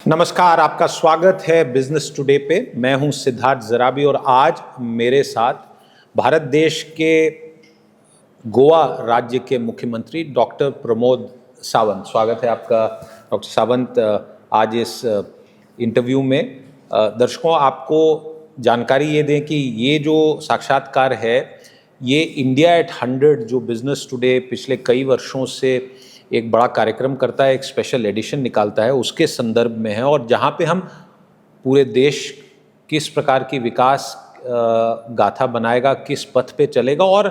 नमस्कार, आपका स्वागत है बिजनेस टुडे पे। मैं हूं सिद्धार्थ जराबी और आज मेरे साथ भारत देश के गोवा राज्य के मुख्यमंत्री डॉक्टर प्रमोद सावंत। स्वागत है आपका डॉक्टर सावंत आज इस इंटरव्यू में। दर्शकों, आपको जानकारी ये दें कि ये जो साक्षात्कार है ये इंडिया एट 100 जो बिजनेस टुडे पिछले कई वर्षों से एक बड़ा कार्यक्रम करता है, एक स्पेशल एडिशन निकालता है, उसके संदर्भ में है। और जहाँ पे हम पूरे देश किस प्रकार की विकास गाथा बनाएगा, किस पथ पे चलेगा और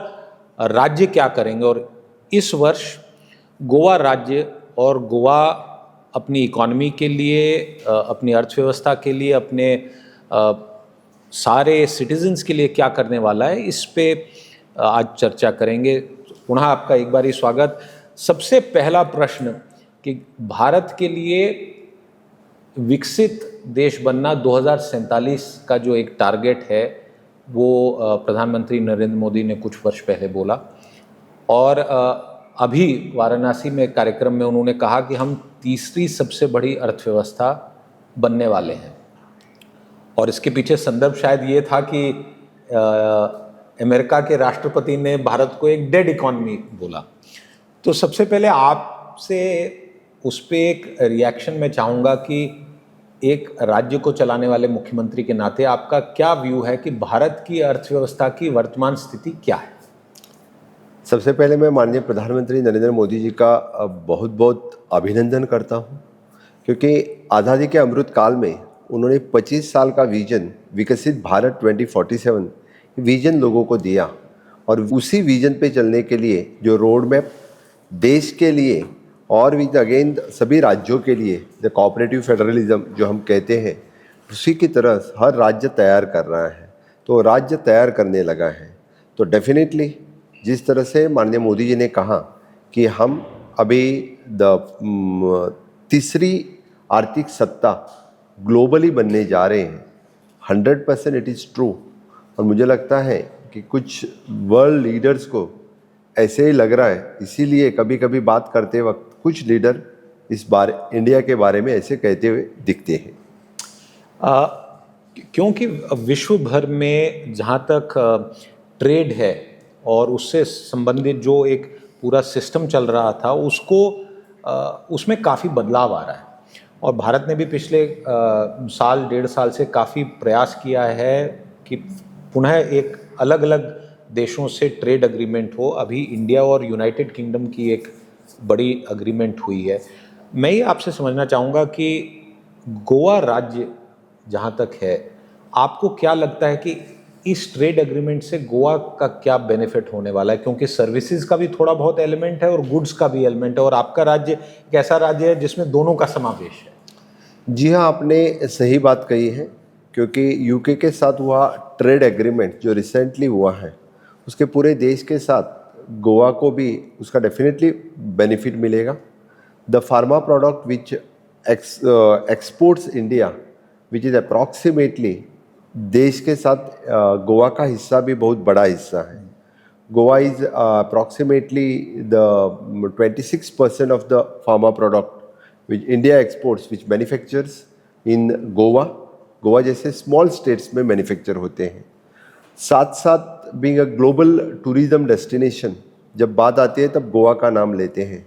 राज्य क्या करेंगे। और इस वर्ष गोवा राज्य और गोवा अपनी इकॉनमी के लिए, अपनी अर्थव्यवस्था के लिए, अपने सारे सिटीजन्स के लिए क्या करने वाला है, इस पे आज चर्चा करेंगे। पुनः आपका एक बार ही स्वागत। सबसे पहला प्रश्न कि भारत के लिए विकसित देश बनना 2047 का जो एक टारगेट है वो प्रधानमंत्री नरेंद्र मोदी ने कुछ वर्ष पहले बोला और अभी वाराणसी में कार्यक्रम में उन्होंने कहा कि हम तीसरी सबसे बड़ी अर्थव्यवस्था बनने वाले हैं। और इसके पीछे संदर्भ शायद ये था कि अमेरिका के राष्ट्रपति ने भारत को एक डेड इकॉनमी बोला। तो सबसे पहले आपसे उस पर एक रिएक्शन मैं चाहूँगा कि एक राज्य को चलाने वाले मुख्यमंत्री के नाते आपका क्या व्यू है कि भारत की अर्थव्यवस्था की वर्तमान स्थिति क्या है? सबसे पहले मैं माननीय प्रधानमंत्री नरेंद्र मोदी जी का बहुत बहुत अभिनंदन करता हूँ, क्योंकि आज़ादी के अमृत काल में उन्होंने 25 साल का विजन विकसित भारत 2047 विजन लोगों को दिया और उसी विजन पे चलने के लिए जो रोड मैप देश के लिए और भी अगेन सभी राज्यों के लिए द कोऑपरेटिव फेडरलिज्म जो हम कहते हैं, उसी की तरह हर राज्य तैयार कर रहा है। तो राज्य तैयार करने लगा है। तो डेफिनेटली जिस तरह से माननीय मोदी जी ने कहा कि हम अभी तीसरी आर्थिक सत्ता ग्लोबली बनने जा रहे हैं, 100% इट इज़ ट्रू। और मुझे लगता है कि कुछ वर्ल्ड लीडर्स को ऐसे ही लग रहा है, इसीलिए कभी कभी बात करते वक्त कुछ लीडर इस बार इंडिया के बारे में ऐसे कहते हुए दिखते हैं। क्योंकि विश्व भर में जहाँ तक ट्रेड है और उससे संबंधित जो एक पूरा सिस्टम चल रहा था उसमें काफ़ी बदलाव आ रहा है। और भारत ने भी पिछले साल डेढ़ साल से काफ़ी प्रयास किया है कि पुनः एक अलग अलग देशों से ट्रेड अग्रीमेंट हो। अभी इंडिया और यूनाइटेड किंगडम की एक बड़ी अग्रीमेंट हुई है। मैं ये आपसे समझना चाहूँगा कि गोवा राज्य जहाँ तक है, आपको क्या लगता है कि इस ट्रेड अग्रीमेंट से गोवा का क्या बेनिफिट होने वाला है? क्योंकि सर्विसेज का भी थोड़ा बहुत एलिमेंट है और गुड्स का भी एलिमेंट है, और आपका राज्य एक ऐसा राज्य है जिसमें दोनों का समावेश है। जी हाँ, आपने सही बात कही है, क्योंकि यूके के साथ हुआ ट्रेड एग्रीमेंट जो रिसेंटली हुआ है, उसके पूरे देश के साथ गोवा को भी उसका डेफिनेटली बेनिफिट मिलेगा। The pharma product which exports India which is approximately देश के साथ गोवा का हिस्सा भी बहुत बड़ा हिस्सा है। Goa is approximately the 26% of the pharma product which India exports which manufactures in Goa. Goa जैसे स्मॉल स्टेट्स में मैन्युफैक्चर होते हैं। साथ साथ being a global tourism destination जब बात आती है तब गोवा का नाम लेते हैं।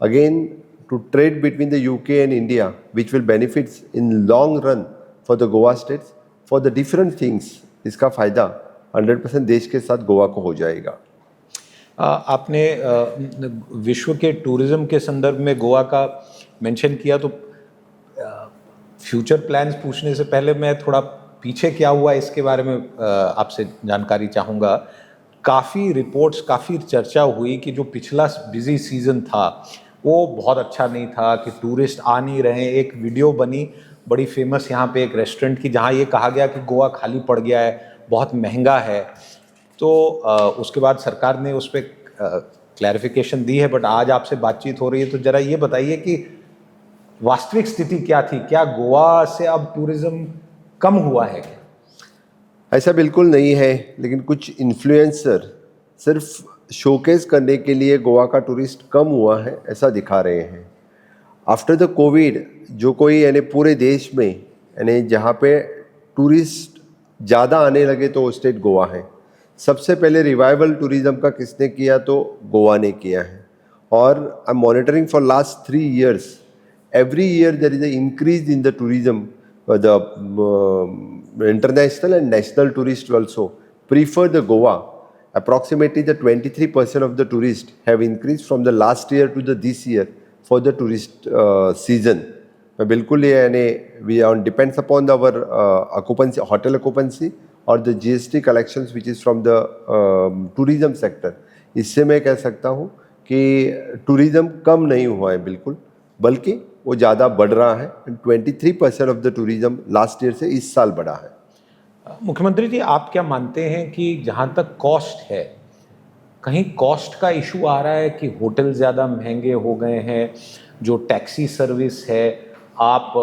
Again to trade between the UK and India which will benefits in long run for the Goa states for the different things. इसका फ़ायदा 100% देश के साथ गोवा को हो जाएगा। आपने विश्व के टूरिज्म के संदर्भ में गोवा का मेंशन किया, तो फ्यूचर प्लान्स पूछने से पहले मैं थोड़ा पीछे क्या हुआ इसके बारे में आपसे जानकारी चाहूँगा। काफ़ी रिपोर्ट्स, काफ़ी चर्चा हुई कि जो पिछला बिजी सीज़न था वो बहुत अच्छा नहीं था, कि टूरिस्ट आ नहीं रहे। एक वीडियो बनी बड़ी फेमस यहाँ पे एक रेस्टोरेंट की, जहाँ ये कहा गया कि गोवा खाली पड़ गया है, बहुत महंगा है। तो उसके बाद सरकार ने उस पर क्लैरिफिकेशन दी है, बट आज आपसे बातचीत हो रही है तो ज़रा ये बताइए कि वास्तविक स्थिति क्या थी? क्या गोवा से अब टूरिज्म कम हुआ है क्या? ऐसा बिल्कुल नहीं है, लेकिन कुछ इन्फ्लुएंसर सिर्फ शोकेस करने के लिए गोवा का टूरिस्ट कम हुआ है ऐसा दिखा रहे हैं। आफ्टर द कोविड जो कोई यानी पूरे देश में यानी जहाँ पे टूरिस्ट ज़्यादा आने लगे तो वो स्टेट गोवा है। सबसे पहले रिवाइवल टूरिज्म का किसने किया तो गोवा ने किया है। और I am monitoring for last 3 years, every year there is an increase in the tourism. The international and national tourists also prefer the Goa. Approximately the 23% of the tourists have increased from the last year to the this year for the tourist season. बिल्कुल ये यानी we on depends upon our occupancy, hotel occupancy और the GST collections which is from the tourism sector. इससे मैं कह सकता हूँ कि टूरिज्म कम नहीं हुआ है बिल्कुल, बल्कि वो ज़्यादा बढ़ रहा है। 23% of the tourism last year से इस साल बढ़ा है। मुख्यमंत्री जी, आप क्या मानते हैं कि जहाँ तक कॉस्ट है, कहीं कॉस्ट का इशू आ रहा है कि होटल ज़्यादा महंगे हो गए हैं, जो टैक्सी सर्विस है आप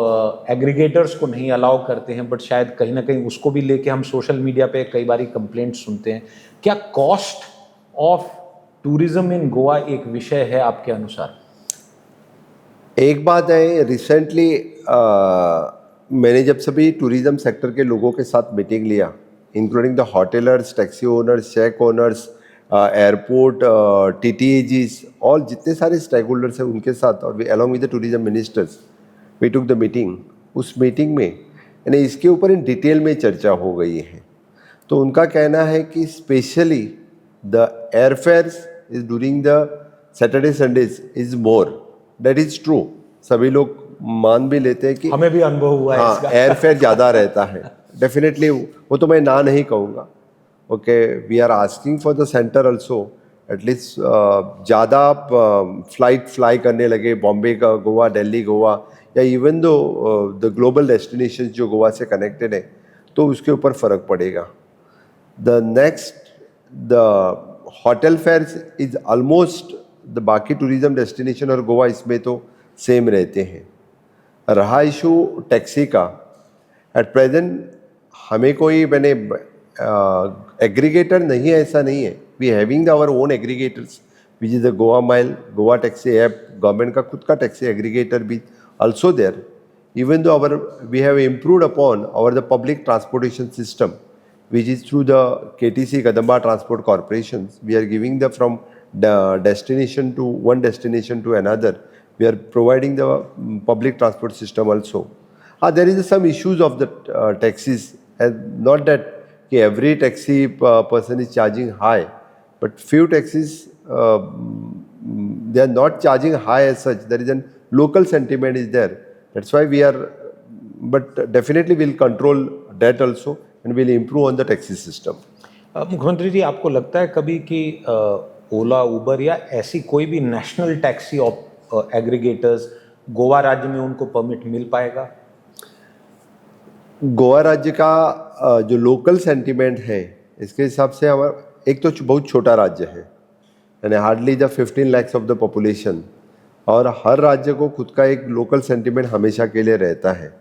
एग्रीगेटर्स को नहीं अलाउ करते हैं, बट शायद कहीं ना कहीं उसको भी लेके हम सोशल मीडिया पे कई बारी कंप्लेंट सुनते हैं। क्या cost of tourism in Goa एक विषय है आपके अनुसार? एक बात है, रिसेंटली मैंने जब सभी टूरिज्म सेक्टर के लोगों के साथ मीटिंग लिया, including the hoteliers, taxi owners, shack owners, airport, TTAGs, और जितने सारे स्टेक होल्डर्स हैं उनके साथ, और along with the tourism ministers we took the meeting. उस मीटिंग में यानी इसके ऊपर इन डिटेल में चर्चा हो गई है। तो उनका कहना है कि specially the airfares is during the Saturday Sundays is more. That is true, सभी लोग मान भी लेते हैं कि हमें भी अनुभव हुआ है हाँ, इसका। एयरफेयर ज़्यादा रहता है डेफिनेटली, वो तो मैं ना नहीं कहूँगा। Okay, we are asking for the centre also at least ज़्यादा फ्लाइट फ्लाई करने लगे, बॉम्बे का गोवा, दिल्ली गोवा, या even though the global destination जो गोवा से कनेक्टेड है, तो उसके ऊपर फ़र्क पड़ेगा। The next, the hotel fares is almost the बाकी टूरिज्म डेस्टिनेशन और गोवा इसमें तो सेम रहते हैं। रहा इशू टैक्सी का, एट प्रेजेंट हमें कोई मैंने एग्रीगेटर नहीं है, ऐसा नहीं है। We having our own aggregators which is the Goa mile, Goa taxi app, government का खुद का टैक्सी एग्रीगेटर भी also there. Even though we have improved upon the public transportation system, which is through the KTC Kadamba Transport Corporations, we are giving the from the destination to one destination to another. We are providing the public transport system also. There is some issues of the taxis, and not that every taxi person is charging high, but few taxis they are not charging high as such. There is an local sentiment is there. That's why we are, but definitely we'll control that also and we'll improve on the taxi system. मुख्यमंत्री जी, आपको लगता है कभी कि ओला, उबर या ऐसी कोई भी नेशनल टैक्सी एग्रीगेटर्स गोवा राज्य में उनको परमिट मिल पाएगा? गोवा राज्य का जो लोकल सेंटिमेंट है, इसके हिसाब से हमारा एक तो बहुत छोटा राज्य है, यानी hardly the 15 lakhs of the population, और हर राज्य को खुद का एक लोकल सेंटिमेंट हमेशा के लिए रहता है।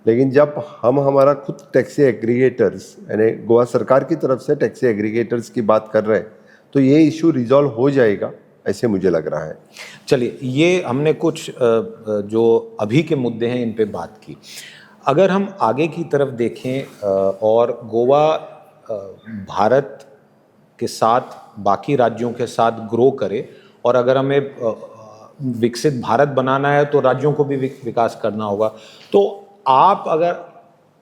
लेकिन जब हम हमारा खुद टैक्सी एग्रीगेटर्स यानी गोवा सरकार की तरफ से टैक्सी एग्रीगेटर्स की बात कर रहे हैं, तो ये इशू रिजॉल्व हो जाएगा ऐसे मुझे लग रहा है। चलिए, ये हमने कुछ जो अभी के मुद्दे हैं इन पे बात की। अगर हम आगे की तरफ देखें और गोवा भारत के साथ बाकी राज्यों के साथ ग्रो करे, और अगर हमें विकसित भारत बनाना है तो राज्यों को भी विकास करना होगा, तो आप अगर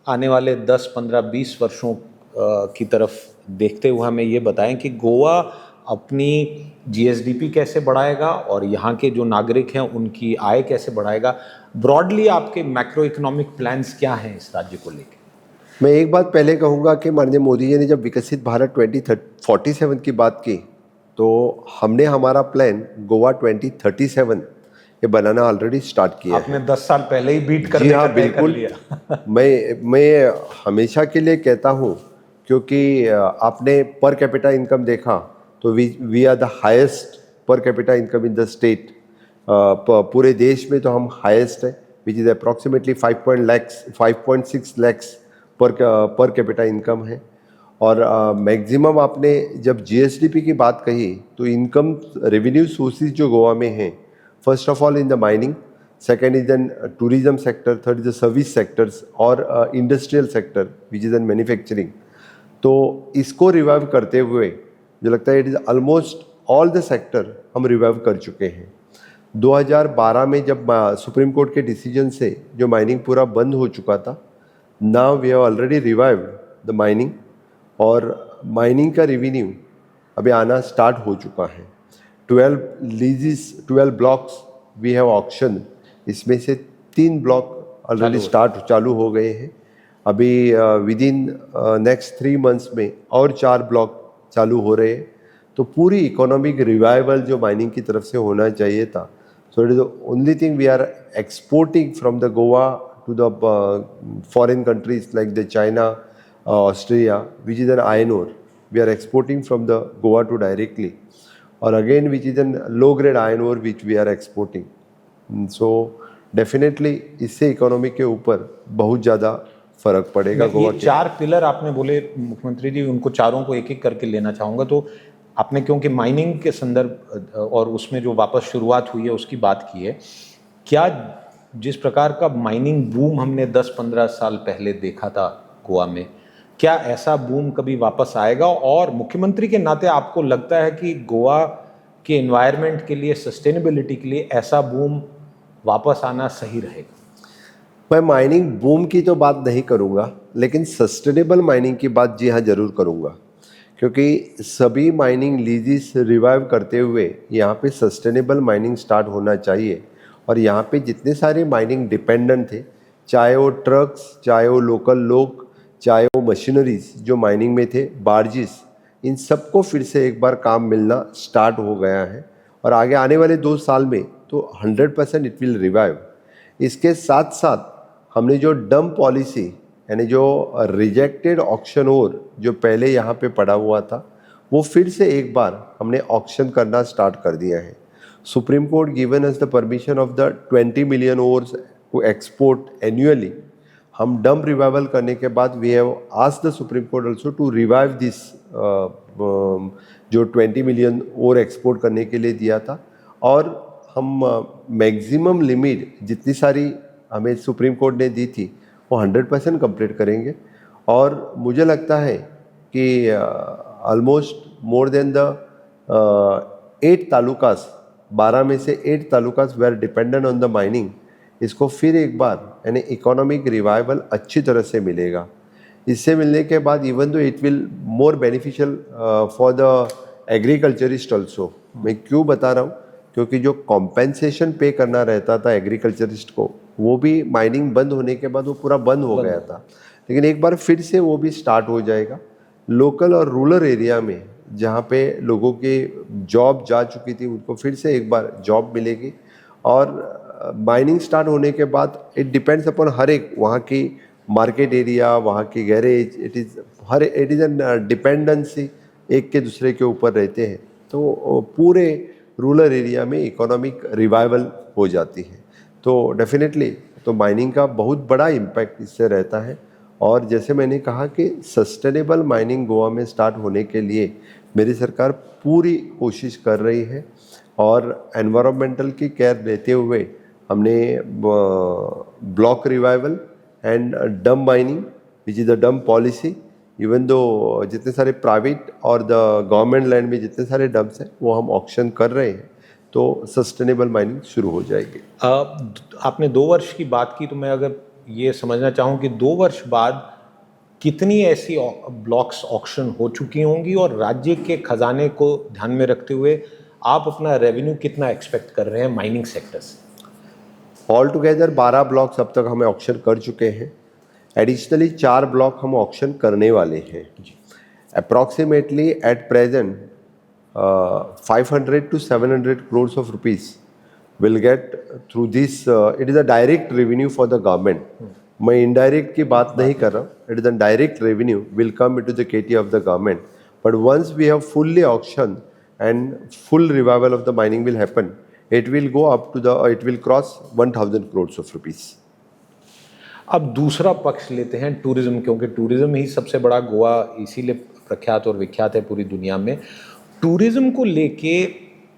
आने वाले 10, 15, 20 वर्षों की तरफ देखते हुए हमें ये बताएं कि गोवा अपनी GSDP कैसे बढ़ाएगा और यहाँ के जो नागरिक हैं उनकी आय कैसे बढ़ाएगा। ब्रॉडली आपके मैक्रो इकोनॉमिक प्लान्स क्या हैं इस राज्य को लेकर? मैं एक बात पहले कहूँगा कि माननीय मोदी जी ने जब विकसित भारत 2047 की बात की, तो हमने हमारा प्लान गोवा 2037 ये बनाना ऑलरेडी स्टार्ट किया। आपने 10 साल पहले ही बीट करने का तय कर लिया। मैं हमेशा के लिए कहता हूँ, क्योंकि आपने पर कैपिटा इनकम देखा तो we are the highest per capita income in the state. पूरे देश में तो हम हाईएस्ट है, which is approximately 5.6 lakhs per capita income है। और मैक्सिमम आपने जब GSDP की बात कही, तो इनकम रेवेन्यू सोर्सेज जो गोवा में हैं, first of all in the mining, second is then tourism sector, third is the service sectors और industrial sector which is then manufacturing. तो इसको रिवाइव करते हुए जो लगता है it is almost all the sector हम रिवाइव कर चुके हैं। 2012 में जब सुप्रीम कोर्ट के डिसीजन से जो माइनिंग पूरा बंद हो चुका था, now we have already revived the mining और माइनिंग का रेवेन्यू अभी आना स्टार्ट हो चुका है। 12 ब्लॉक्स वी हैव ऑक्शन, इसमें से 3 ब्लॉक ऑलरेडी चालू हो गए हैं। अभी विद इन नेक्स्ट 3 मंथ्स में और 4 ब्लॉक चालू हो रहे हैं। तो पूरी इकोनॉमिक रिवाइवल जो माइनिंग की तरफ से होना चाहिए था, so it is the only thing we are exporting from the Goa to the foreign countries like the China, Australia which is an iron ore, we are exporting from the Goa to directly, और again which is an low grade iron ore which we are exporting. So definitely इससे economy के ऊपर बहुत ज़्यादा फर्क पड़ेगा। ये 4 pillar आपने बोले मुख्यमंत्री जी, उनको चारों को एक एक करके लेना चाहूँगा। तो आपने क्योंकि माइनिंग के संदर्भ और उसमें जो वापस शुरुआत हुई है उसकी बात की है, क्या जिस प्रकार का माइनिंग बूम हमने 10-15 साल पहले देखा था गोवा में, क्या ऐसा बूम कभी वापस आएगा? और मुख्यमंत्री के नाते आपको लगता है कि गोवा के एनवायरनमेंट के लिए, सस्टेनेबिलिटी के लिए ऐसा बूम वापस आना सही रहेगा? मैं माइनिंग बूम की तो बात नहीं करूँगा, लेकिन सस्टेनेबल माइनिंग की बात जी हाँ ज़रूर करूँगा, क्योंकि सभी माइनिंग लीजेस रिवाइव करते हुए यहाँ पे सस्टेनेबल माइनिंग स्टार्ट होना चाहिए। और यहाँ पे जितने सारे माइनिंग डिपेंडेंट थे, चाहे वो ट्रक्स, चाहे वो लोकल लोग, चाहे वो मशीनरीज जो माइनिंग में थे, बार्जिस, इन सबको फिर से एक बार काम मिलना स्टार्ट हो गया है और आगे आने वाले 2 साल में तो 100% इट विल रिवाइव। इसके साथ साथ हमने जो डंप पॉलिसी, यानी जो रिजेक्टेड ऑक्शन ओर जो पहले यहाँ पे पड़ा हुआ था, वो फिर से एक बार हमने ऑक्शन करना स्टार्ट कर दिया है। Supreme Court given us the permission of the 20 million ores to export annually. हम डंप रिवाइवल करने के बाद we have asked the Supreme Court also to revive this, जो 20 मिलियन ओर एक्सपोर्ट करने के लिए दिया था, और हम मैक्सिमम लिमिट जितनी सारी हमें सुप्रीम कोर्ट ने दी थी वो 100% कंप्लीट करेंगे। और मुझे लगता है कि almost more than the 8 talukas, 12 में से 8 talukas they are dependent on the mining, इसको फिर एक बार यानी इकोनॉमिक रिवाइवल अच्छी तरह से मिलेगा। इससे मिलने के बाद even though it will more beneficial for the agriculturist also. मैं क्यों बता रहा हूँ, क्योंकि जो कॉम्पेंसेशन पे करना रहता था एग्रीकल्चरिस्ट को, वो भी माइनिंग बंद होने के बाद वो पूरा बंद हो गया था, लेकिन एक बार फिर से वो भी स्टार्ट हो जाएगा। लोकल और रूरल एरिया में जहाँ पे लोगों की जॉब जा चुकी थी, उनको फिर से एक बार जॉब मिलेगी। और माइनिंग स्टार्ट होने के बाद इट डिपेंड्स अपॉन हर एक वहाँ की मार्केट एरिया, वहाँ की garage, it is N dependency, एक के दूसरे के ऊपर रहते हैं, तो पूरे रूरल एरिया में इकोनॉमिक रिवाइवल हो जाती है। तो डेफिनेटली तो माइनिंग का बहुत बड़ा इम्पैक्ट इससे रहता है। और जैसे मैंने कहा कि सस्टेनेबल माइनिंग गोवा में स्टार्ट होने के लिए मेरी सरकार पूरी कोशिश कर रही है, और एनवायरमेंटल की केयर लेते हुए हमने block revival and dump mining which is the dump policy, even though जितने सारे प्राइवेट और द गवर्नमेंट लैंड में जितने सारे डंप्स हैं वो हम ऑक्शन कर रहे हैं, तो सस्टेनेबल माइनिंग शुरू हो जाएगी। आपने 2 वर्ष की बात की, तो मैं अगर ये समझना चाहूँ कि 2 वर्ष बाद कितनी ऐसी ब्लॉक्स ऑक्शन हो चुकी होंगी, और राज्य के खजाने को ध्यान में रखते हुए आप अपना रेवेन्यू कितना एक्सपेक्ट कर रहे हैं माइनिंग सेक्टर से? ऑल टुगेदर 12 ब्लॉक्स अब तक हमें ऑक्शन कर चुके हैं। एडिशनली 4 ब्लॉक हम ऑक्शन करने वाले हैं। Approximately at present 500 to 700 crores of rupees will get through this. It is a direct revenue for the government. मैं indirect की बात नहीं कर रहा हूँ. It is a direct revenue will come into the kitty of the government. But once we have fully auctioned and full revival of the mining will happen, it will go up to the, it will cross 1000 crores of rupees. अब दूसरा पक्ष लेते हैं tourism, क्योंकि tourism ही सबसे बड़ा गोवा इसीलिए प्रख्यात और विख्यात है पूरी दुनिया में। टूरिज्म को लेके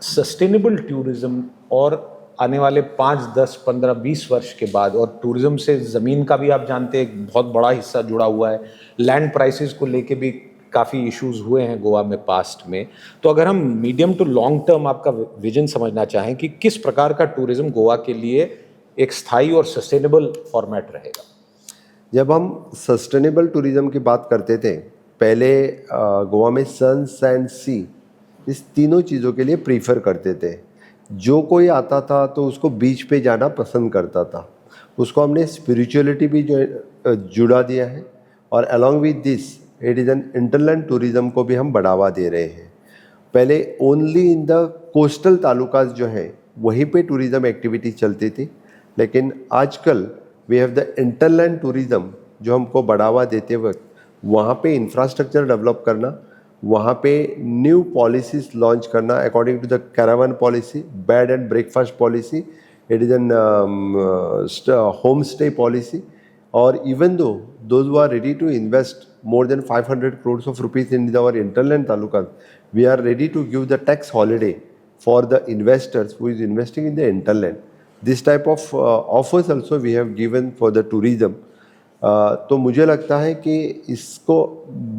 सस्टेनेबल टूरिज्म और आने वाले 5, 10, 15, 20 वर्ष के बाद, और टूरिज्म से ज़मीन का भी आप जानते हैं एक बहुत बड़ा हिस्सा जुड़ा हुआ है, लैंड प्राइसेस को लेके भी काफ़ी इश्यूज हुए हैं गोवा में पास्ट में। तो अगर हम मीडियम टू लॉन्ग टर्म आपका विजन समझना चाहें कि किस प्रकार का टूरिज्म गोवा के लिए एक स्थायी और सस्टेनेबल फॉर्मेट रहेगा। जब हम सस्टेनेबल टूरिज्म की बात करते थे, पहले गोवा में सन, सैंड, सी, इस तीनों चीज़ों के लिए प्रीफर करते थे। जो कोई आता था तो उसको बीच पे जाना पसंद करता था, उसको हमने स्पिरिचुअलिटी भी जो जुड़ा दिया है, और along with this it is an hinterland tourism को भी हम बढ़ावा दे रहे हैं। पहले only in the coastal talukas जो हैं वहीं पे टूरिज़्म एक्टिविटी चलती थी, लेकिन आजकल वी हैव द इंटरलैंड टूरिज़्म जो हमको बढ़ावा देते वक्त वहाँ पे इंफ्रास्ट्रक्चर डेवलप करना, वहाँ पे न्यू पॉलिसीज लॉन्च करना according to the caravan policy, bed and breakfast policy, it is an home stay policy, और even though those who are ready to invest more than 500 crores of rupees in our interland talukas, we are ready to give the tax holiday for the investors who is investing in the interland. This type of offers also we have given for the tourism. तो मुझे लगता है कि इसको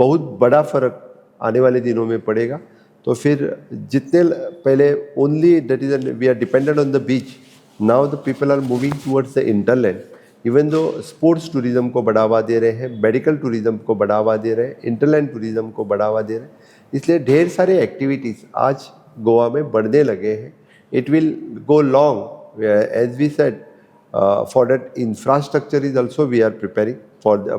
बहुत बड़ा फ़र्क आने वाले दिनों में पड़ेगा। तो फिर जितने पहले only that is we are dependent on the beach, now the people are moving towards the hinterland. Even though sports tourism को बढ़ावा दे रहे हैं, मेडिकल टूरिज़्म को बढ़ावा दे रहे हैं, इंटरलैंड टूरिज़्म को बढ़ावा दे रहे हैं, इसलिए ढेर सारे एक्टिविटीज़ आज गोवा में बढ़ने लगे हैं। It will go long, as we said, for that infrastructure is also we are preparing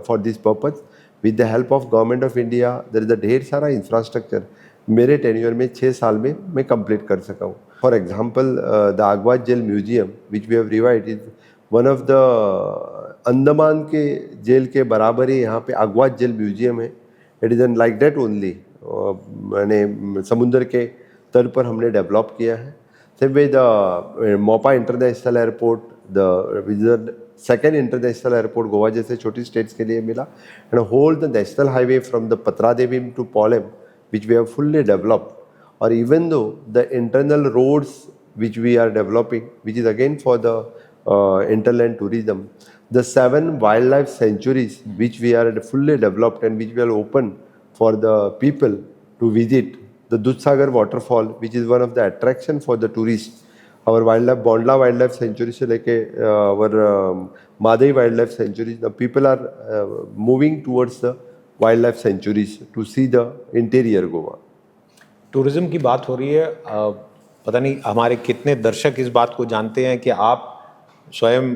for this purpose with the help of government of India. There is a ढेर सारा इंफ्रास्ट्रक्चर मेरे टेन्योर में 6 साल में मैं कंप्लीट कर सका हूँ। For example the Aguada jail museum which we have revived is one of the Andaman के जेल के बराबर ही यहाँ पे आगवाद जेल म्यूजियम है। It is an like that only, मैंने समुंदर के तल पर हमने डेवलप किया है। Same way the Mopa international airport, the second international airport Goa जैसे छोटी स्टेट्स के लिए मिला, and whole the national highway from the Patradevi to Polem which we have fully developed. और even though the internal roads which we are developing which is again for the interland tourism, the 7 wildlife sanctuaries which we are fully developed and which we are open for the people to visit, the Dudhsagar waterfall which is one of the attraction for the tourists, our wildlife Bondla wildlife sanctuary से लेके our Madai wildlife sanctuaries, the people are moving towards the wildlife sanctuaries to see the interior Goa. Tourism की बात हो रही है, पता नहीं हमारे कितने दर्शक इस बात को जानते हैं कि आप स्वयं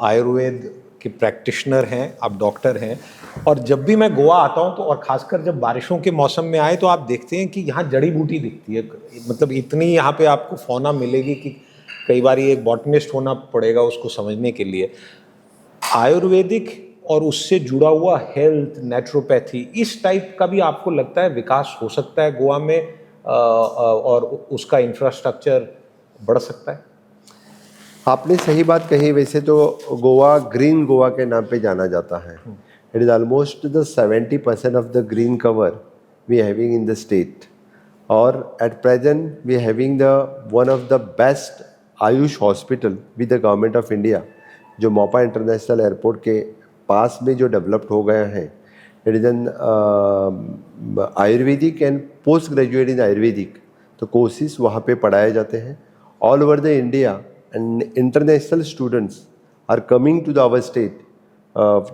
आयुर्वेद के प्रैक्टिशनर हैं, आप डॉक्टर हैं, और जब भी मैं गोवा आता हूं तो, और ख़ासकर जब बारिशों के मौसम में आए, तो आप देखते हैं कि यहाँ जड़ी बूटी दिखती है। मतलब इतनी यहाँ पे आपको फौना मिलेगी कि कई बार एक बॉटनिस्ट होना पड़ेगा उसको समझने के लिए। आयुर्वेदिक और उससे जुड़ा हुआ हेल्थ, नेचुरोपैथी, इस टाइप का भी आपको लगता है विकास हो सकता है गोवा में, और उसका इंफ्रास्ट्रक्चर बढ़ सकता है? आपने सही बात कही। वैसे तो गोवा ग्रीन गोवा के नाम पे जाना जाता है। It is almost the 70% of the green cover we having in the state, और at present we having the one of the best AYUSH hospital with the government of India, जो मोपा इंटरनेशनल एयरपोर्ट के पास में जो डेवलप्ड हो गया है। It is N Ayurvedic and post graduate in Ayurvedic, तो courses वहाँ पे पढ़ाए जाते हैं all over the India, and international students are coming to our state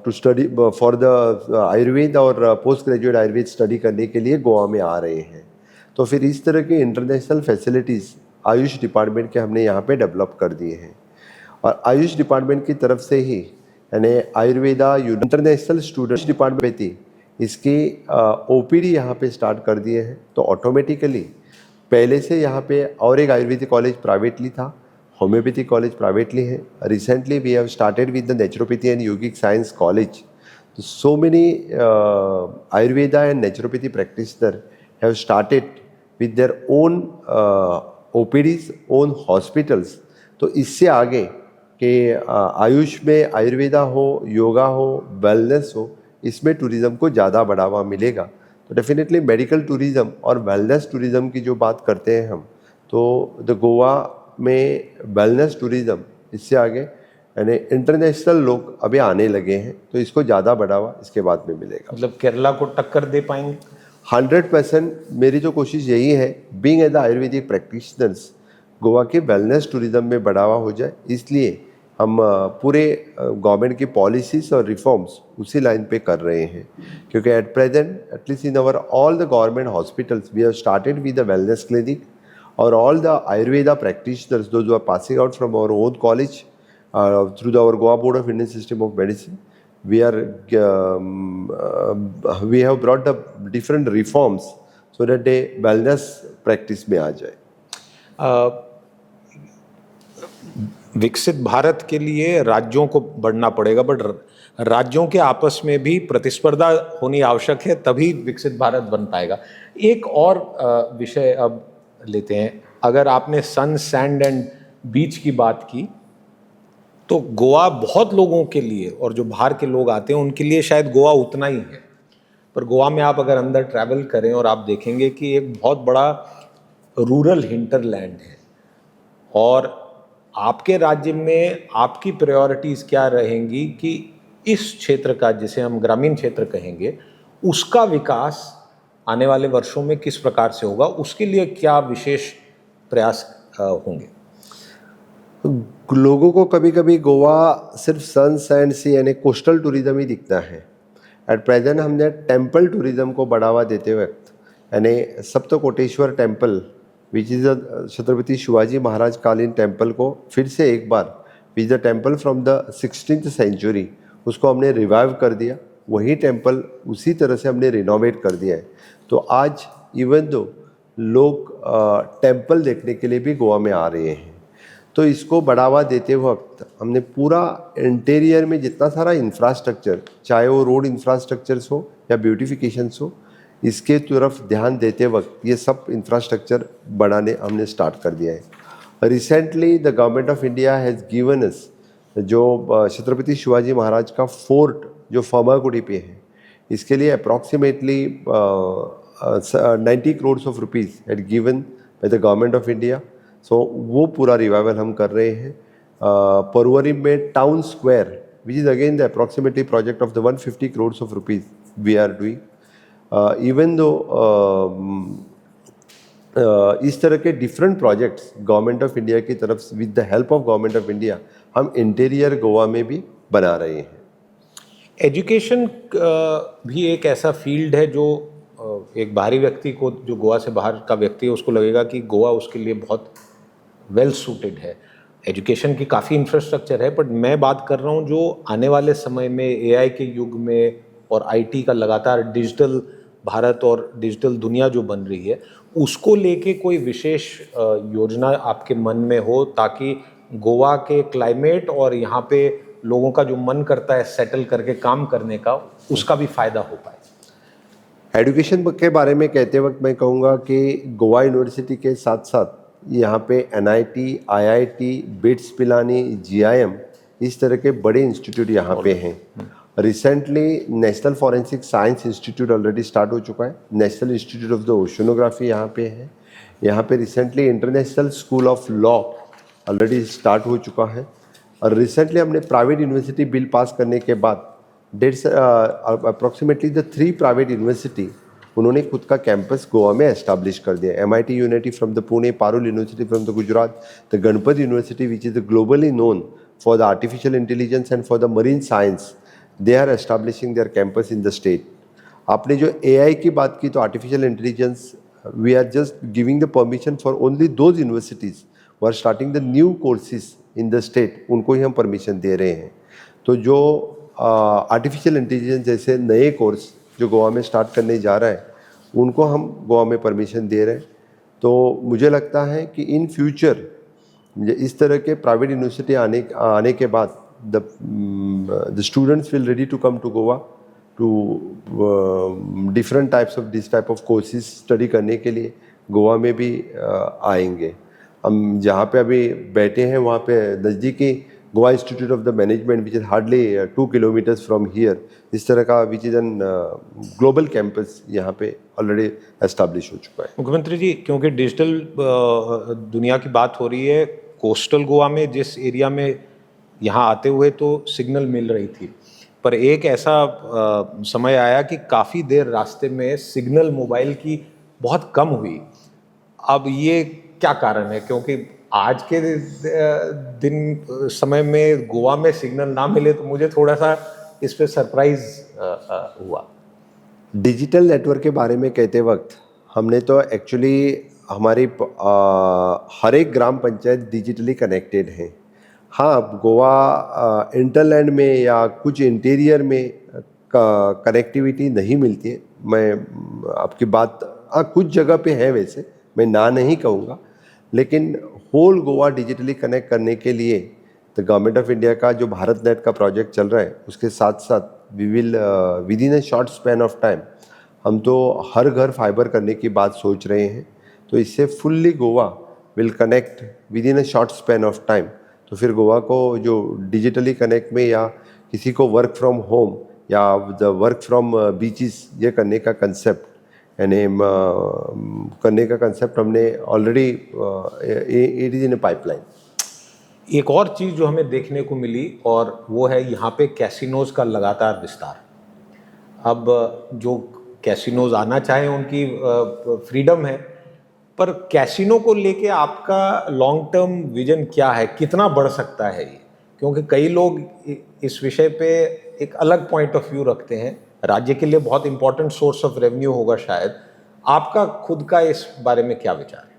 to study for the Ayurveda और पोस्ट ग्रेजुएट आयुर्वेद स्टडी करने के लिए गोवा में आ रहे हैं। तो फिर इस तरह के इंटरनेशनल फैसिलिटीज़ आयुष डिपार्टमेंट के हमने यहाँ पे डेवलप कर दिए हैं, और आयुष डिपार्टमेंट की तरफ से ही यानी आयुर्वेदा इंटरनेशनल स्टूडेंट्स डिपार्टमेंट थी, इसकी OPD यहाँ पे स्टार्ट कर दिए हैं। तो ऑटोमेटिकली पहले से यहाँ पे और एक आयुर्वेदिक कॉलेज प्राइवेटली था, होम्योपैथी कॉलेज प्राइवेटली है। Recently we have started with the naturopathy and yogic science college. So many ayurveda and naturopathy practitioner have started with their own OPDs, own hospitals. तो इससे आगे कि आयुष में आयुर्वेदा हो, योगा हो, वेलनेस हो, इसमें टूरिज़्म को ज़्यादा बढ़ावा मिलेगा। तो डेफिनेटली मेडिकल टूरिज़्म और वेलनेस टूरिज़्म की जो बात करते हैं हम, तो द गोवा में वेलनेस टूरिज्म इससे आगे यानी इंटरनेशनल लोग अभी आने लगे हैं, तो इसको ज़्यादा बढ़ावा इसके बाद में मिलेगा। मतलब केरला को टक्कर दे पाएंगे? 100% मेरी जो कोशिश यही है, being as the ayurvedic practitioners, Goa के वेलनेस टूरिज्म में बढ़ावा हो जाए, इसलिए हम पूरे गवर्नमेंट की पॉलिसीज और रिफॉर्म्स उसी लाइन पे कर रहे हैं। क्योंकि at present at least in our all the government hospitals we have started with the wellness clinic, और all the ayurveda practitioners those who are passing out from our own college through our Goa Board of Indian System of Medicine, we have brought the different reforms so that they wellness practice में आ जाए। विकसित भारत के लिए राज्यों को बढ़ना पड़ेगा, but राज्यों के आपस में भी प्रतिस्पर्धा होनी आवश्यक है, तभी विकसित भारत बन पाएगा। एक और विषय अब लेते हैं। अगर आपने सन, सैंड एंड बीच की बात की, तो गोवा बहुत लोगों के लिए, और जो बाहर के लोग आते हैं उनके लिए शायद गोवा उतना ही है, पर गोवा में आप अगर अंदर ट्रैवल करें और आप देखेंगे कि एक बहुत बड़ा रूरल हिंटरलैंड है। और आपके राज्य में आपकी प्रायोरिटीज़ क्या रहेंगी कि इस क्षेत्र का, जिसे हम ग्रामीण क्षेत्र कहेंगे, उसका विकास आने वाले वर्षों में किस प्रकार से होगा, उसके लिए क्या विशेष प्रयास होंगे? लोगों को कभी कभी गोवा सिर्फ सन, सैंड, सी यानी कोस्टल टूरिज्म ही दिखता है। एट प्रेजेंट हमने टेम्पल टूरिज्म को बढ़ावा देते वक्त यानी Saptakoteshwar temple which is Chhatrapati Shivaji Maharaj कालीन टेम्पल को फिर से एक बार, which the temple from the 16th century, उसको हमने रिवाइव कर दिया। वही टेम्पल उसी तरह से हमने रिनोवेट कर दिया है। तो आज इवन दो लोग टेम्पल देखने के लिए भी गोवा में आ रहे हैं, तो इसको बढ़ावा देते वक्त हमने पूरा इंटीरियर में जितना सारा इंफ्रास्ट्रक्चर, चाहे वो रोड इंफ्रास्ट्रक्चर्स हो या ब्यूटिफिकेशंस हो, इसके तरफ ध्यान देते वक्त ये सब इंफ्रास्ट्रक्चर बढ़ाने हमने स्टार्ट कर दिया है। Recently the government of India has given us जो छत्रपति शिवाजी महाराज का फोर्ट जो फर्मागुड़ी पे है, इसके लिए approximately 90 crores of rupees had given by the government of India। So वो पूरा रिवाइवल हम कर रहे हैं। परवरी में town square which is again the approximately project of the 150 crores of rupees we are doing. Even though इस तरह के different projects government of India की तरफ with the help of government of India हम इंटीरियर गोवा में भी बना रहे हैं। एजुकेशन भी एक ऐसा फील्ड है जो एक बाहरी व्यक्ति को, जो गोवा से बाहर का व्यक्ति है, उसको लगेगा कि गोवा उसके लिए बहुत वेल सूटेड है। एजुकेशन की काफ़ी इंफ्रास्ट्रक्चर है, बट मैं बात कर रहा हूँ जो आने वाले समय में एआई के युग में और आईटी का लगातार डिजिटल भारत और डिजिटल दुनिया जो बन रही है, उसको लेके कोई विशेष योजना आपके मन में हो, ताकि गोवा के क्लाइमेट और यहाँ पे लोगों का जो मन करता है सेटल करके काम करने का, उसका भी फायदा हो पाए। एजुकेशन के बारे में कहते वक्त मैं कहूँगा कि गोवा यूनिवर्सिटी के साथ साथ यहाँ पे NIT, IIT, bits Pilani, GIM, इस तरह के बड़े इंस्टीट्यूट यहाँ पे हैं। Recently national forensic science institute already start हो चुका है। National institute of the oceanography यहाँ पे है। यहाँ पे recently international school of law already start हो चुका है। और रिसेंटली हमने प्राइवेट यूनिवर्सिटी बिल पास करने के बाद अप्रॉक्सीमेटली द 3 प्राइवेट यूनिवर्सिटी उन्होंने खुद का कैंपस गोवा में एस्टैब्लिश कर दिया। MIT unity from the Pune, Parul University from the Gujarat, the Ganpat University which is globally known for the artificial intelligence and for the marine science, they are establishing their campus in the state. आपने जो AI की बात की, तो artificial intelligence we are just giving the permission for only those universities who are starting the new courses in the state, उनको ही हम permission दे रहे हैं। तो जो आर्टिफिशियल इंटेलिजेंस जैसे नए कोर्स जो गोवा में स्टार्ट करने जा रहा है, उनको हम गोवा में परमिशन दे रहे हैं। तो मुझे लगता है कि इन फ्यूचर इस तरह के प्राइवेट यूनिवर्सिटी आने के बाद the students will ready to come to Goa to different types of this type of courses study करने के लिए गोवा में भी आएंगे। हम जहाँ पे अभी बैठे हैं वहाँ पे नज़दीकी Goa institute of the management which is hardly 2 kilometers from here, इस तरह का which is an global campus यहाँ पे ऑलरेडी एस्टैब्लिश हो चुका है। मुख्यमंत्री जी, क्योंकि डिजिटल दुनिया की बात हो रही है, कोस्टल गोवा में जिस एरिया में यहाँ आते हुए तो सिग्नल मिल रही थी, पर एक ऐसा समय आया कि काफ़ी देर रास्ते में सिग्नल मोबाइल की बहुत कम हुई। अब ये क्या कारण है? क्योंकि आज के दिन समय में गोवा में सिग्नल ना मिले तो मुझे थोड़ा सा इस पे सरप्राइज हुआ। डिजिटल नेटवर्क के बारे में कहते वक्त हमने तो एक्चुअली हमारी हर एक ग्राम पंचायत डिजिटली कनेक्टेड है। हाँ, गोवा इंटरलैंड में या कुछ इंटीरियर में कनेक्टिविटी नहीं मिलती है। मैं आपकी बात, हाँ कुछ जगह पे है, वैसे मैं ना नहीं कहूँगा, लेकिन होल गोवा डिजिटली कनेक्ट करने के लिए तो गवर्नमेंट ऑफ इंडिया का जो भारत नेट का प्रोजेक्ट चल रहा है उसके साथ साथ we will within a short span of time हम तो हर घर फाइबर करने की बात सोच रहे हैं। तो इससे fully Goa will connect with in a short span of time. तो फिर गोवा को जो डिजिटली कनेक्ट में या किसी को वर्क फ्रॉम होम या द वर्क फ्रॉम बीचेस ये करने का कंसेप्ट यानी करने का कंसेप्ट हमने already it is in A pipeline. एक और चीज़ जो हमें देखने को मिली और वो है यहाँ पे कैसीनोज का लगातार विस्तार। अब जो कैसीनोज आना चाहें उनकी फ्रीडम है, पर कैसीनो को लेके आपका लॉन्ग टर्म विजन क्या है? कितना बढ़ सकता है ये? क्योंकि कई लोग इस विषय पे एक अलग पॉइंट ऑफ व्यू रखते हैं। राज्य के लिए बहुत इंपॉर्टेंट सोर्स ऑफ रेवेन्यू होगा शायद। आपका खुद का इस बारे में क्या विचार है?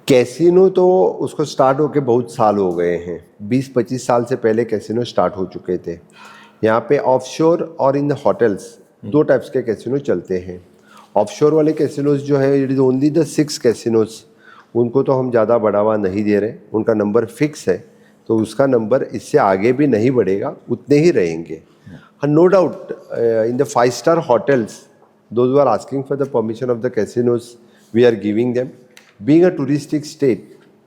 कैसीनो तो उसको स्टार्ट होके बहुत साल हो गए हैं। 20-25 साल से पहले कैसीनो स्टार्ट हो चुके थे। यहाँ पे ऑफशोर और इन द होटल्स दो टाइप्स के कैसीनो चलते हैं। ऑफशोर वाले कैसीनोज जो है it is only the 6 casinos, उनको तो हम ज़्यादा बढ़ावा नहीं दे रहे। उनका नंबर फिक्स है, तो उसका नंबर इससे आगे भी नहीं बढ़ेगा, उतने ही रहेंगे। No doubt in the 5-star hotels those who are asking for the permission of the casinos we are giving them. Being a touristic state,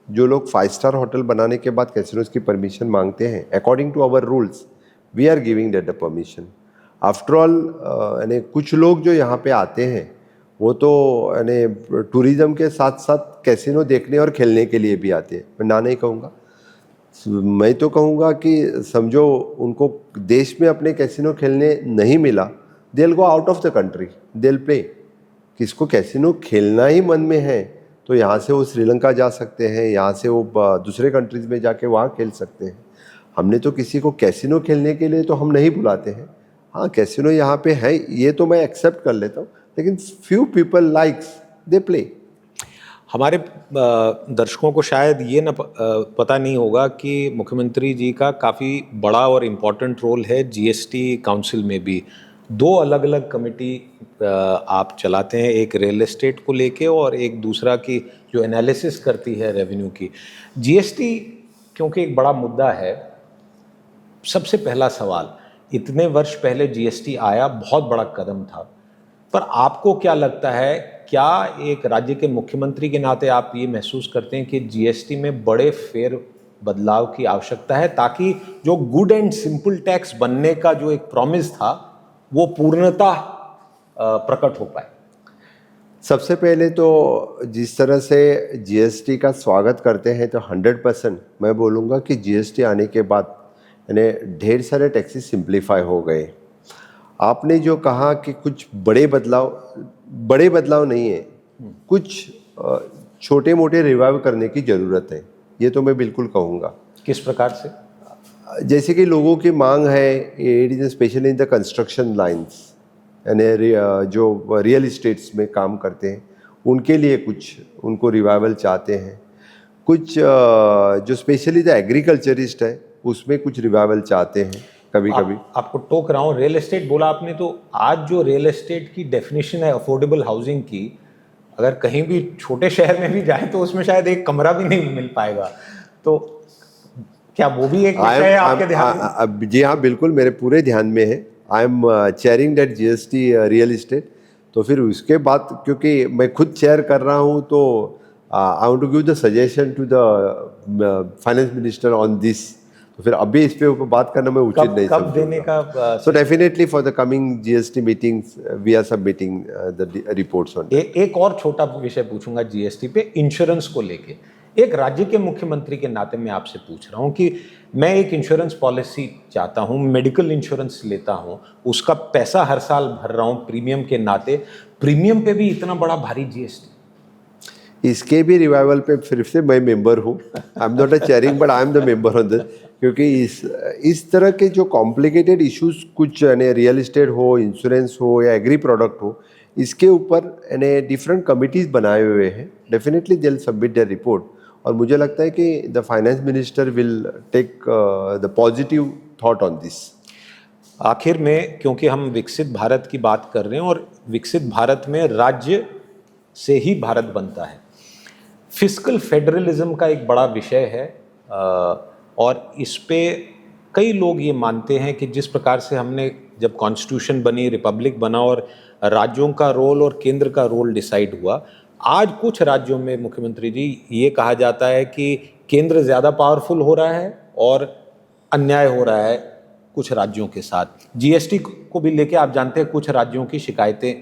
जो लोग 5-star होटल बनाने के बाद कैसीनोज की परमिशन मांगते हैं, according to our rules we are giving that the permission. After all यानी कुछ लोग जो यहाँ पे आते हैं वो तो यानी टूरिज़्म के साथ साथ कैसीनो देखने और खेलने के लिए भी आते हैं। मैं ना नहीं कहूँगा, मैं तो कहूँगा कि समझो उनको देश में अपने कैसीनो खेलने नहीं मिला, they will go out of the country, they will play. किसको कैसीनो खेलना ही मन में है तो यहाँ से वो श्रीलंका जा सकते हैं, यहाँ से वो दूसरे कंट्रीज़ में जाके वहाँ खेल सकते हैं। हमने तो किसी को कैसीनो खेलने के लिए तो हम नहीं बुलाते हैं। हाँ, कैसीनो यहाँ पे है ये तो मैं एक्सेप्ट कर लेता हूँ, लेकिन few people likes they play. हमारे दर्शकों को शायद ये न पता नहीं होगा कि मुख्यमंत्री जी का काफ़ी बड़ा और इम्पोर्टेंट रोल है जीएसटी काउंसिल में भी। 2 अलग अलग कमेटी आप चलाते हैं, एक रियल एस्टेट को लेके और एक दूसरा की जो एनालिसिस करती है रेवेन्यू की। जीएसटी क्योंकि एक बड़ा मुद्दा है, सबसे पहला सवाल, इतने वर्ष पहले जीएसटी आया, बहुत बड़ा कदम था, पर आपको क्या लगता है, क्या एक राज्य के मुख्यमंत्री के नाते आप ये महसूस करते हैं कि जीएसटी में बड़े फेर बदलाव की आवश्यकता है ताकि जो गुड एंड सिंपल टैक्स बनने का जो एक प्रॉमिस था वो पूर्णतः प्रकट हो पाए? सबसे पहले तो जिस तरह से जीएसटी का स्वागत करते हैं तो 100% मैं बोलूँगा कि जीएसटी आने के बाद यानी ढेर सारे टैक्सेस सिंप्लीफाई हो गए। आपने जो कहा कि कुछ बड़े बदलाव नहीं है, कुछ छोटे मोटे रिवाइव करने की ज़रूरत है, ये तो मैं बिल्कुल कहूँगा। किस प्रकार से? जैसे कि लोगों की मांग है, it is specially in the construction lines, यानी जो रियल इस्टेट्स में काम करते हैं उनके लिए कुछ उनको रिवाइवल चाहते हैं। कुछ जो स्पेशली द एग्रीकल्चरिस्ट है उसमें कुछ रिवाइवल चाहते हैं कभी कभी। आपको टोक रहा हूँ, रियल एस्टेट बोला आपने, तो आज जो रियल एस्टेट की डेफिनेशन है अफोर्डेबल हाउसिंग की, अगर कहीं भी छोटे शहर में भी जाए तो उसमें शायद एक कमरा भी नहीं मिल पाएगा। तो क्या वो भी एक विषय है आपके ध्यान में? जी हाँ, बिल्कुल मेरे पूरे ध्यान में है। I am chairing that GST real estate. तो फिर उसके बाद क्योंकि मैं खुद चेयर कर रहा हूँ तो I want to give the suggestion to the finance minister on this. तो फिर अभी इस पे बात करना मैं उचित नहीं समझूंगा। कब देने का? So definitely for the coming GST meetings we are submitting the reports on. एक और छोटा विषय पूछूंगा जीएसटी पे, इंश्योरेंस को लेके। एक राज्य के मुख्यमंत्री के नाते मैं आपसे पूछ रहा हूं कि मैं एक इंश्योरेंस पॉलिसी चाहता हूं, मेडिकल इंश्योरेंस लेता हूं, उसका पैसा हर साल भर रहा हूं प्रीमियम के नाते, प्रीमियम पे भी इतना बड़ा भारी जीएसटी। इसके भी रिवाइवल पे फिर से मैं मेंबर हूँ। I am not a chairing but I am the member on this, क्योंकि इस तरह के जो कॉम्प्लिकेटेड इश्यूज, कुछ यानी रियल एस्टेट हो, इंश्योरेंस हो या एग्री प्रोडक्ट हो, इसके ऊपर यानी डिफरेंट कमिटीज बनाए हुए हैं। Definitely they will submit their report, और मुझे लगता है कि the finance minister will take the positive thought on this. आखिर में, क्योंकि हम विकसित भारत की बात कर रहे हैं और विकसित भारत में राज्य से ही भारत बनता है, फिस्कल फेडरलिज्म का एक बड़ा विषय है और इस पे कई लोग ये मानते हैं कि जिस प्रकार से हमने जब कॉन्स्टिट्यूशन बनी, रिपब्लिक बना और राज्यों का रोल और केंद्र का रोल डिसाइड हुआ, आज कुछ राज्यों में मुख्यमंत्री जी ये कहा जाता है कि केंद्र ज़्यादा पावरफुल हो रहा है और अन्याय हो रहा है कुछ राज्यों के साथ। जीएसटी को भी लेके आप जानते हैं कुछ राज्यों की शिकायतें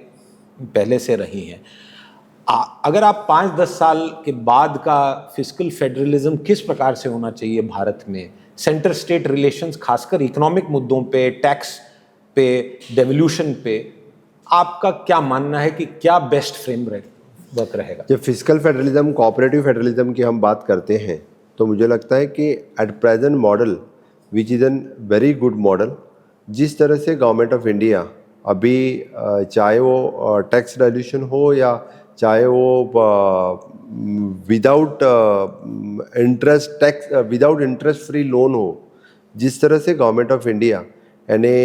पहले से रही हैं। अगर आप 5-10 साल के बाद का फिस्कल फेडरलिज्म किस प्रकार से होना चाहिए भारत में, सेंटर स्टेट रिलेशंस खासकर इकोनॉमिक मुद्दों पे, टैक्स पे, डेवल्यूशन पे, आपका क्या मानना है कि क्या बेस्ट फ्रेमवर्क रहेगा? जब फिस्कल फेडरलिज्म, कोऑपरेटिव फेडरलिज्म की हम बात करते हैं, तो मुझे लगता है कि at present model which is an very good model, जिस तरह से गवर्नमेंट ऑफ इंडिया अभी चाहे वो टैक्स डाइल्यूशन हो या चाहे वो विदाउट इंटरेस्ट फ्री लोन हो, जिस तरह से गवर्नमेंट ऑफ इंडिया यानी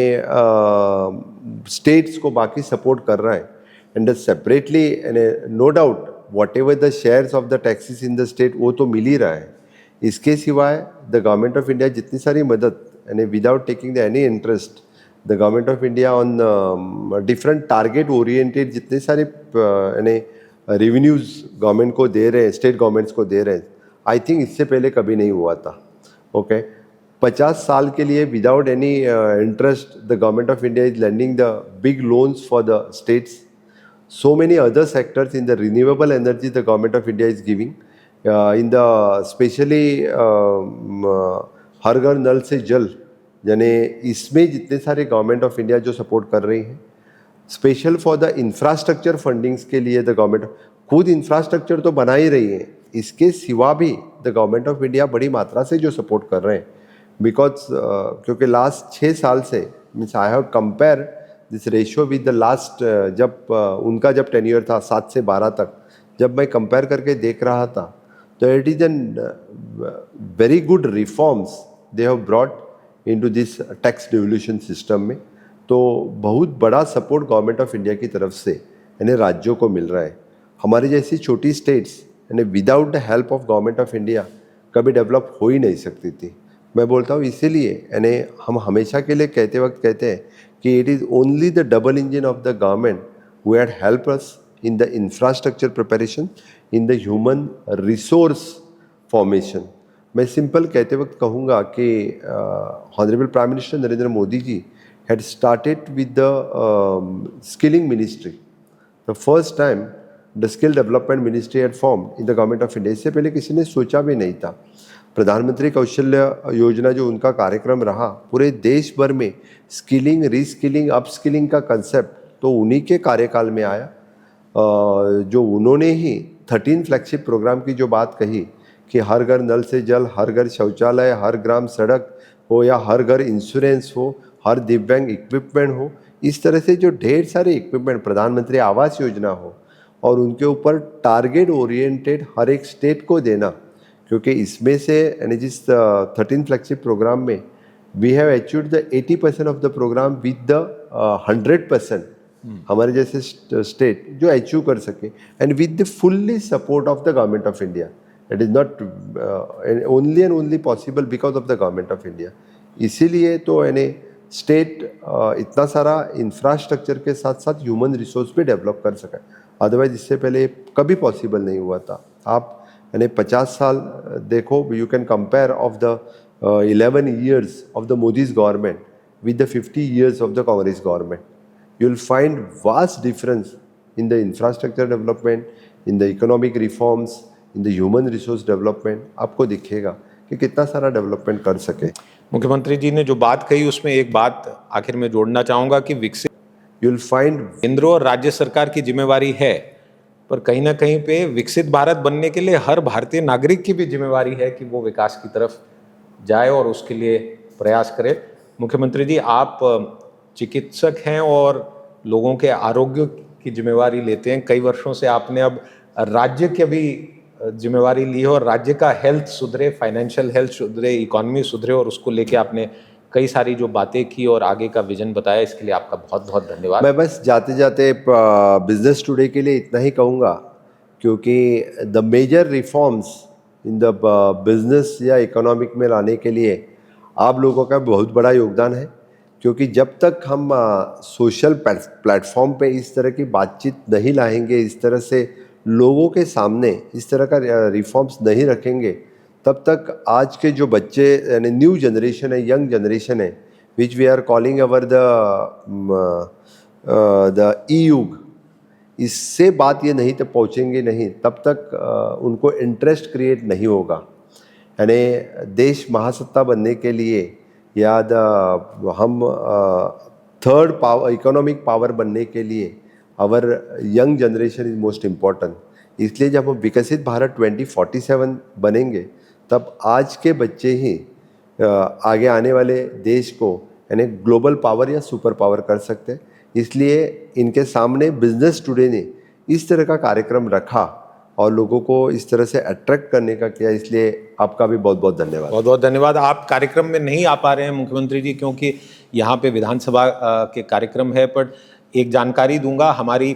स्टेट्स को बाकी सपोर्ट कर रहा है, and separately no doubt whatever the shares of the taxes in the state वो तो मिल ही रहा है। इसके सिवाय द गवर्नमेंट ऑफ इंडिया जितनी सारी मदद यानी without taking the any interest, the government of India on different target oriented जितने सारे यानी रेवेन्यूज गवर्नमेंट को दे रहे हैं, स्टेट गवर्नमेंट्स को दे रहे हैं, आई थिंक इससे पहले कभी नहीं हुआ था। ओके 50 साल के लिए without any interest the government of India is lending the big loans for the states. So many other sectors in the renewable energy the government of India is giving, in the especially हर घर नल से जल, यानी इसमें जितने सारे government of India जो support कर रही हैं, special for the infrastructure fundings के लिए द गवर्नमेंट खुद इंफ्रास्ट्रक्चर तो बना ही रही है, इसके सिवा भी द गवर्नमेंट ऑफ इंडिया बड़ी मात्रा से जो सपोर्ट कर रहे हैं, बिकॉज क्योंकि लास्ट 6 साल से means I have compare this ratio with the last, जब उनका जब टेन्योर था 7 से 12 तक, जब मैं कंपेयर करके देख रहा था, तो it is N very good reforms they have brought into this tax devolution system में। तो बहुत बड़ा सपोर्ट गवर्नमेंट ऑफ इंडिया की तरफ से यानी राज्यों को मिल रहा है। हमारी जैसी छोटी स्टेट्स यानी without the help of government of India कभी डेवलप हो ही नहीं सकती थी। मैं बोलता हूँ इसीलिए यानी हम हमेशा के लिए कहते वक्त कहते हैं कि it is only the double engine of the government who had help us in the infrastructure preparation, in the human resource formation. मैं सिंपल कहते वक्त कहूँगा कि honourable prime minister Narendra Modi ji had started with the skilling ministry, the first time the skill development ministry had formed in the government of India. इससे पहले किसी ने सोचा भी नहीं था। प्रधानमंत्री कौशल्य योजना जो उनका कार्यक्रम रहा, पूरे देश भर में स्किलिंग, रीस्किलिंग, अपस्किलिंग का कंसेप्ट तो उन्हीं के कार्यकाल में आया। जो उन्होंने ही 13 फ्लैगशिप प्रोग्राम की जो बात कही कि हर घर नल से जल, हर घर शौचालय, हर ग्राम सड़क हो या हर घर इंश्योरेंस हो, हर दिव्यांग इक्विपमेंट हो, इस तरह से जो ढेर सारे इक्विपमेंट, प्रधानमंत्री आवास योजना हो, और उनके ऊपर टारगेट ओरिएंटेड हर एक स्टेट को देना, क्योंकि इसमें से यानी जिस 13 फ्लैगशिप प्रोग्राम में we have achieved the 80% of the programme with the 100% हमारे जैसे स्टेट जो अचीव कर सके, and with the fully support of the government of India. It is not only and only possible because of the government of India. इसीलिए तो यानी state इतना सारा इंफ्रास्ट्रक्चर के साथ साथ ह्यूमन रिसोर्स भी डेवलप कर सका, अदरवाइज इससे पहले कभी पॉसिबल नहीं हुआ था। आप यानी 50 साल देखो, you can compare of the 11 years of the Modi's government with the 50 years of the Congress government. You will find vast difference in the infrastructure development, in the economic reforms, in the human resource development आपको दिखेगा कि कितना सारा development कर सके। मुख्यमंत्री जी ने जो बात कही उसमें एक बात आखिर में जोड़ना चाहूँगा कि विकसित यू विल फाइंड केंद्र और राज्य सरकार की जिम्मेवारी है, पर कहीं ना कहीं पे विकसित भारत बनने के लिए हर भारतीय नागरिक की भी जिम्मेवारी है कि वो विकास की तरफ जाए और उसके लिए प्रयास करे। मुख्यमंत्री जी, आप चिकित्सक हैं और लोगों के आरोग्य की जिम्मेवारी लेते हैं। कई वर्षों से आपने अब राज्य की भी जिम्मेवारी ली है और राज्य का हेल्थ सुधरे, फाइनेंशियल हेल्थ सुधरे, इकोनॉमी सुधरे, और उसको लेके आपने कई सारी जो बातें की और आगे का विजन बताया, इसके लिए आपका बहुत बहुत धन्यवाद। मैं बस जाते जाते बिजनेस टुडे के लिए इतना ही कहूँगा, क्योंकि the major reforms in the business या इकोनॉमिक में लाने के लिए आप लोगों का बहुत बड़ा योगदान है। क्योंकि जब तक हम सोशल प्लेटफॉर्म पे इस तरह की बातचीत नहीं लाएंगे, इस तरह से लोगों के सामने इस तरह का रिफॉर्म्स नहीं रखेंगे, तब तक आज के जो बच्चे यानी न्यू जनरेशन है, यंग जनरेशन है, which we are calling our the E युग, इससे बात ये नहीं तक पहुँचेंगे नहीं, तब तक उनको इंटरेस्ट क्रिएट नहीं होगा। यानी देश महासत्ता बनने के लिए या हम थर्ड पावर, इकोनॉमिक पावर बनने के लिए our young generation is most important. इसलिए जब हम विकसित भारत 2047 बनेंगे, तब आज के बच्चे ही आगे आने वाले देश को यानी ग्लोबल पावर या सुपर पावर कर सकते हैं। इसलिए इनके सामने बिजनेस टुडे ने इस तरह का कार्यक्रम रखा और लोगों को इस तरह से अट्रैक्ट करने का किया, इसलिए आपका भी बहुत बहुत धन्यवाद। बहुत बहुत धन्यवाद। आप कार्यक्रम में नहीं आ पा रहे हैं मुख्यमंत्री जी, क्योंकि यहाँ पे विधानसभा के कार्यक्रम है, पर एक जानकारी दूंगा। हमारी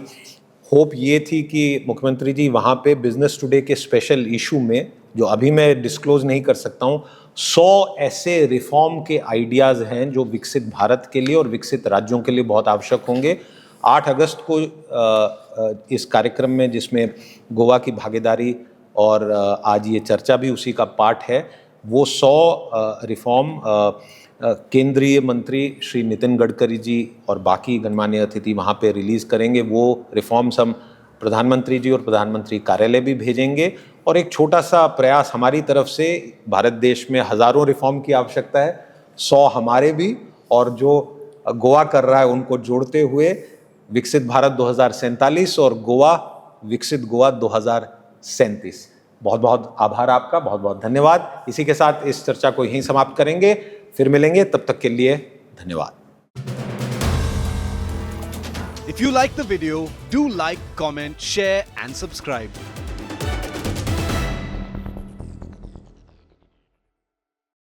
होप ये थी कि मुख्यमंत्री जी वहाँ पे बिजनेस टुडे के स्पेशल इशू में, जो अभी मैं डिस्क्लोज नहीं कर सकता हूँ, 100 ऐसे रिफॉर्म के आइडियाज़ हैं जो विकसित भारत के लिए और विकसित राज्यों के लिए बहुत आवश्यक होंगे। 8 अगस्त को इस कार्यक्रम में, जिसमें गोवा की भागीदारी और आज ये चर्चा भी उसी का पार्ट है, वो 100 रिफॉर्म केंद्रीय मंत्री श्री नितिन गडकरी जी और बाकी गणमान्य अतिथि वहाँ पे रिलीज़ करेंगे। वो रिफॉर्म्स हम प्रधानमंत्री जी और प्रधानमंत्री कार्यालय भी भेजेंगे, और एक छोटा सा प्रयास हमारी तरफ से, भारत देश में हज़ारों रिफॉर्म की आवश्यकता है, 100 हमारे भी और जो गोवा कर रहा है उनको जोड़ते हुए विकसित भारत 2047 और गोवा विकसित गोवा 2037। बहुत बहुत आभार आपका, बहुत बहुत धन्यवाद। इसी के साथ इस चर्चा को यहीं समाप्त करेंगे, फिर मिलेंगे, तब तक के लिए धन्यवाद। If you like the video, do like, comment, share and subscribe.